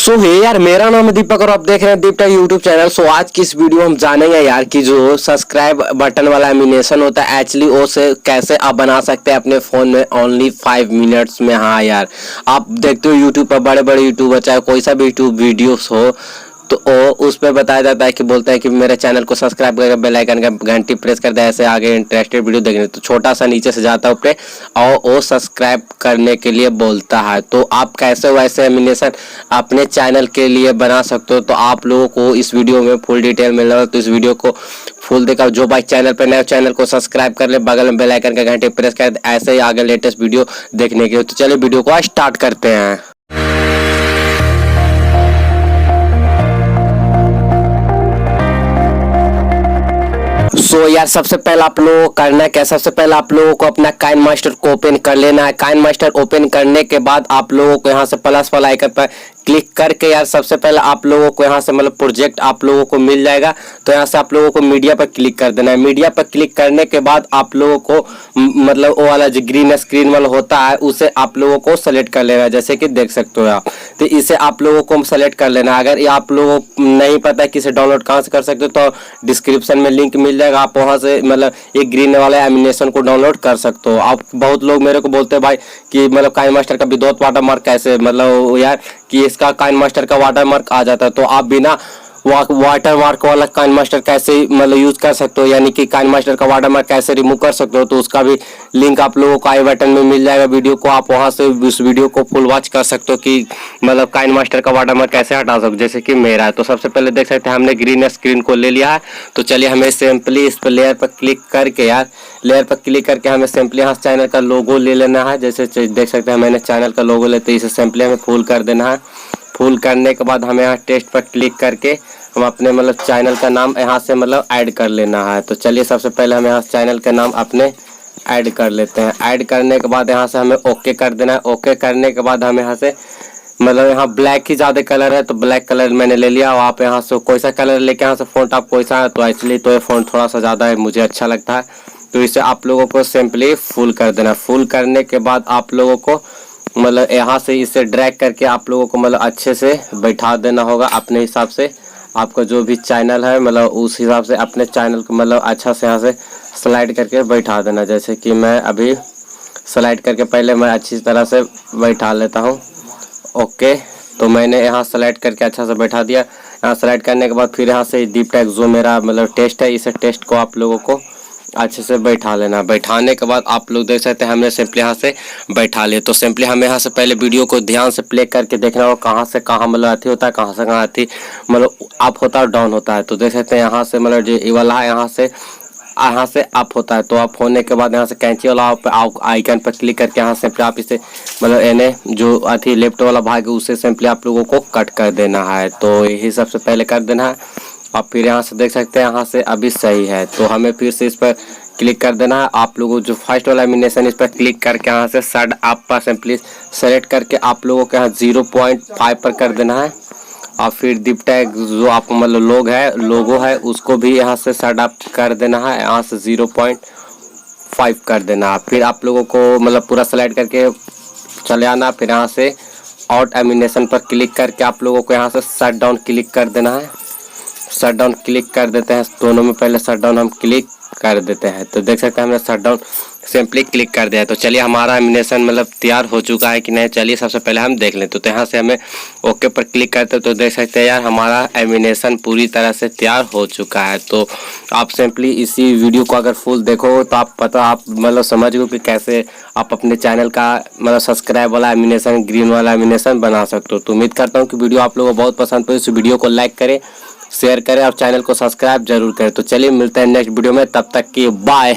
सो है यार, मेरा नाम है दीपक और आप देख रहे हैं दीपक यूट्यूब चैनल। सो आज की इस वीडियो हम जानेंगे यार कि जो सब्सक्राइब बटन वाला एनिमेशन होता है एक्चुअली वो से कैसे आप बना सकते हैं अपने फ़ोन में ओनली 5 मिनट्स में। हाँ यार, आप देखते हो यूट्यूब पर बड़े बड़े यूट्यूबर चाहे कोई सा भी यूट्यूब वीडियोस हो तो उस पर बताया जाता है कि बोलते हैं कि मेरे चैनल को सब्सक्राइब करके बेल आइकन का घंटी प्रेस कर दे, ऐसे आगे इंटरेस्टेड वीडियो देखने। तो छोटा सा नीचे से जाता है ऊपर और वो सब्सक्राइब करने के लिए बोलता है। तो आप कैसे वैसे एनिमेशन अपने चैनल के लिए बना सकते हो, तो आप लोगों को इस वीडियो में फुल डिटेल मिल रहा है। तो इस वीडियो को फुल देखा, जो भाई चैनल पर नए चैनल को सब्सक्राइब कर ले, बगल में बेल आइकन का घंटी प्रेस कर दे, ऐसे ही आगे लेटेस्ट वीडियो देखने के लिए। तो चलिए वीडियो को स्टार्ट करते हैं। सो यार, सबसे पहले आप लोगों को करना है क्या, सबसे पहले आप लोगों को अपना काइनमास्टर को ओपन कर लेना है। काइनमास्टर ओपन करने के बाद आप लोगों को यहाँ से प्लस वाला आइकन पर क्लिक करके यार सबसे पहले आप लोगों को यहाँ से मतलब प्रोजेक्ट आप लोगों को मिल जाएगा। तो यहाँ से आप लोगों को मीडिया पर क्लिक कर देना है। मीडिया पर क्लिक करने के बाद आप लोगों को मतलब वो वाला जो ग्रीन स्क्रीन वाला होता है उसे आप लोगों को सेलेक्ट कर लेना है, जैसे कि देख सकते हो आप। तो इसे आप लोगों को सेलेक्ट कर लेना है। अगर ये आप लोगों को नहीं पता है कि इसे डाउनलोड कहाँ से कर सकते हो तो डिस्क्रिप्शन में लिंक मिल जाएगा, आप वहाँ से मतलब एक ग्रीन वाला एनिमेशन को डाउनलोड कर सकते हो। आप बहुत लोग मेरे को बोलते हैं भाई कि मतलब काइनमास्टर का विदाउट वाटरमार्क कैसे, मतलब यार कि इसका काइनमास्टर का वाटरमार्क आ जाता है, तो आप बिना वाटरमार्क वाला काइनमास्टर कैसे मतलब यूज कर सकते हो, यानी कि काइनमास्टर का वाटरमार्क कैसे रिमूव कर सकते हो। तो उसका भी लिंक आप लोगों को आई बटन में मिल जाएगा वीडियो को, आप वहां से उस वीडियो को फुल वॉच कर सकते हो कि मतलब काइनमास्टर का वाटरमार्क कैसे हटा सकते हो, जैसे कि मेरा है। तो सबसे पहले देख सकते हैं हमने ग्रीन स्क्रीन को ले लिया है। तो चलिए हमें सिंपली इस पर लेयर पर क्लिक करके यार लेयर पर क्लिक करके हमें सिंपली यहाँ चैनल का लोगो ले लेना है। जैसे देख सकते हैं मैंने चैनल का लोगो लेते इसे सिंपली हमें फुल कर देना है। फुल करने के बाद हमें यहाँ टेस्ट पर क्लिक करके हम अपने मतलब चैनल का नाम यहाँ से मतलब ऐड कर लेना है। तो चलिए सबसे पहले हम यहाँ चैनल का नाम अपने ऐड कर लेते हैं। ऐड करने के बाद यहाँ से हमें ओके कर देना है। ओके करने के बाद हम यहाँ से मतलब यहाँ ब्लैक ही ज़्यादा कलर है तो ब्लैक कलर मैंने ले लिया। और आप यहाँ से कोई सा कलर लेके यहाँ से फ़ॉन्ट आप कोई सा है, तो एक्चुअली तो ये फ़ॉन्ट थोड़ा सा ज़्यादा है, मुझे अच्छा लगता है, तो इसे आप लोगों को सिंपली फुल कर देना। फुल करने के बाद आप लोगों को मतलब यहाँ से इसे ड्रैग करके आप लोगों को मतलब अच्छे से बैठा देना होगा अपने हिसाब से। आपका जो भी चैनल है मतलब उस हिसाब से अपने चैनल को मतलब अच्छा से यहाँ से स्लाइड करके बैठा देना। जैसे कि मैं अभी स्लाइड करके पहले मैं अच्छी तरह से बैठा लेता हूँ। ओके, तो मैंने यहाँ स्लाइड करके अच्छा से बैठा दिया। यहाँ स्लाइड करने के बाद फिर यहाँ से डीप टैग जो मेरा मतलब टेस्ट है, इस टेस्ट को आप लोगों को अच्छे से बैठा लेना। बैठाने के बाद आप लोग देख सकते हैं हमने सिंपली यहाँ से बैठा लिया। तो सिंपली हमें यहाँ से पहले वीडियो को ध्यान से प्ले करके देखना होगा कहाँ से कहाँ मतलब अथी होता है, कहाँ से कहाँ अथी मतलब अप होता है डाउन होता है। तो देख सकते हैं यहाँ से मतलब जो ये वाला है यहाँ से अप होता है। तो अप होने के बाद यहाँ से कैंची वाला आइकन पर क्लिक करके यहाँ से आप इसे मतलब एने जो अथी लेफ्ट वाला भाग है उसे सिंपली आप लोगों को कट कर देना है। तो यही सबसे पहले कर देना है। आप फिर यहाँ से देख सकते हैं यहाँ से अभी सही है, तो हमें फिर से इस पर क्लिक कर देना है। आप लोगों जो फर्स्ट वाला एनिमेशन इस पर क्लिक करके यहाँ से शट अप पर सिंपली सेलेक्ट करके आप लोगों के यहाँ 0.5 पर कर देना है। और फिर डिप टैग जो आप मतलब लोगो है उसको भी यहाँ से शट अप कर देना है, यहाँ से 0.5 कर देना है। फिर आप लोगों को मतलब पूरा स्लाइड करके चले आना। फिर यहाँ से आउट एनिमेशन पर क्लिक करके आप लोगों को यहाँ से शट डाउन क्लिक कर देना है। शट डाउन क्लिक कर देते हैं, दोनों में पहले शट डाउन हम क्लिक कर देते हैं। तो देख सकते हैं हमने शट डाउन सिंपली क्लिक कर दिया। तो चलिए हमारा एनिमेशन मतलब तैयार हो चुका है कि नहीं, चलिए सबसे पहले हम देख लें। तो यहाँ से हमें ओके पर क्लिक करते तो देख सकते हैं यार हमारा एनिमेशन पूरी तरह से तैयार हो चुका है। तो आप सिंपली इसी वीडियो को अगर फुल देखो तो आप मतलब समझ गए कि कैसे आप अपने चैनल का मतलब सब्सक्राइब वाला एनिमेशन ग्रीन वाला एनिमेशन बना सकते हो। तो उम्मीद करता हूँ कि वीडियो आप लोगों को बहुत पसंद पड़ी। इस वीडियो को लाइक करें, शेयर करें और चैनल को सब्सक्राइब जरूर करें। तो चलिए मिलते हैं नेक्स्ट वीडियो में, तब तक की बाय।